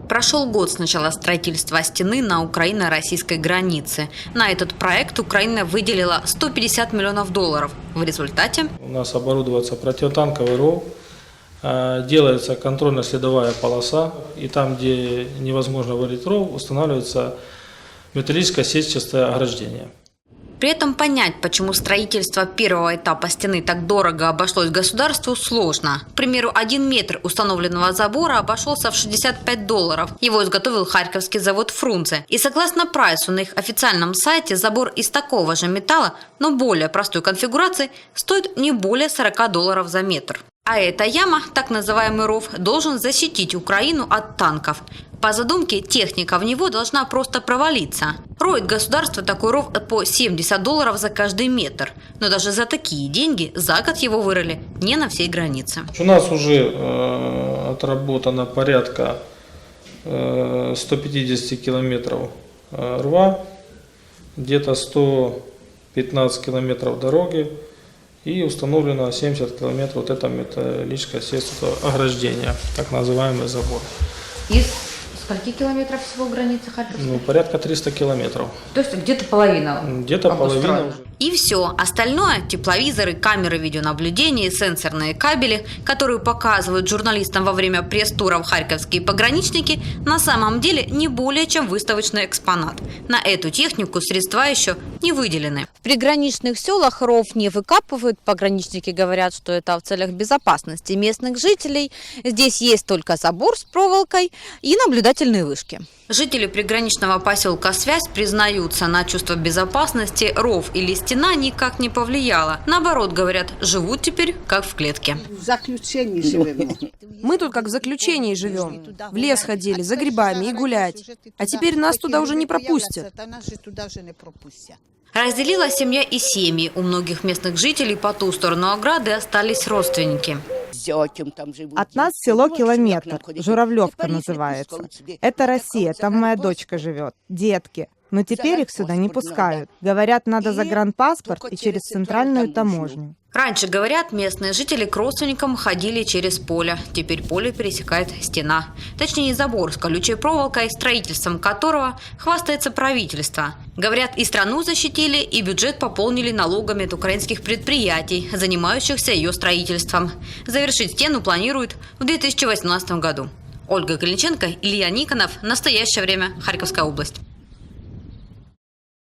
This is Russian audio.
Прошел год с начала строительства стены на украино-российской границе. На этот проект Украина выделила $150 миллионов. В результате у нас оборудуется противотанковый ров, делается контрольно-следовая полоса, и там, где невозможно вырыть ров, устанавливается металлическое сетчатое ограждение. При этом понять, почему строительство первого этапа стены так дорого обошлось государству, сложно. К примеру, 1 метр установленного забора обошелся в $65. Его изготовил харьковский завод «Фрунзе». И согласно прайсу на их официальном сайте, забор из такого же металла, но более простой конфигурации, стоит не более $40 за метр. А эта яма, так называемый ров, должен защитить Украину от танков. По задумке, техника в него должна просто провалиться. Роет государство такой ров по $70 за каждый метр. Но даже за такие деньги за год его вырыли не на всей границе. У нас уже отработано порядка 150 километров рва, где-то 115 километров дороги. И установлено 70 километров вот это металлическое сетчатое ограждение, так называемый забор. Из скольких километров всего границы Харьковской? Ну, порядка 300 километров. То есть где-то половина? Где-то половина уже. И все. Остальное – тепловизоры, камеры видеонаблюдения, сенсорные кабели, которые показывают журналистам во время пресс-туров харьковские пограничники, на самом деле не более чем выставочный экспонат. На эту технику средства еще не выделены. В приграничных селах ров не выкапывают. Пограничники говорят, что это в целях безопасности местных жителей. Здесь есть только забор с проволокой и наблюдательные вышки. Жители приграничного поселка Связь признаются, на чувство безопасности ров или стена никак не повлияла. Наоборот, говорят, живут теперь как в клетке. В заключении живем. Мы тут как в заключении живем. В лес ходили за грибами и гулять. А теперь нас туда уже не пропустят. Разделила семья и семьи. У многих местных жителей по ту сторону ограды остались родственники. От нас село километр, Журавлевка называется. Это Россия, там моя дочка живет, детки. Но теперь их сюда не пускают. Говорят, надо загранпаспорт и через центральную таможню. Раньше, говорят, местные жители к родственникам ходили через поле. Теперь поле пересекает стена. Точнее, забор с колючей проволокой, строительством которого хвастается правительство. Говорят, и страну защитили, и бюджет пополнили налогами от украинских предприятий, занимающихся ее строительством. Завершить стену планируют в 2018 году. Ольга Калиниченко, Илья Никонов. Настоящее время. Харьковская область.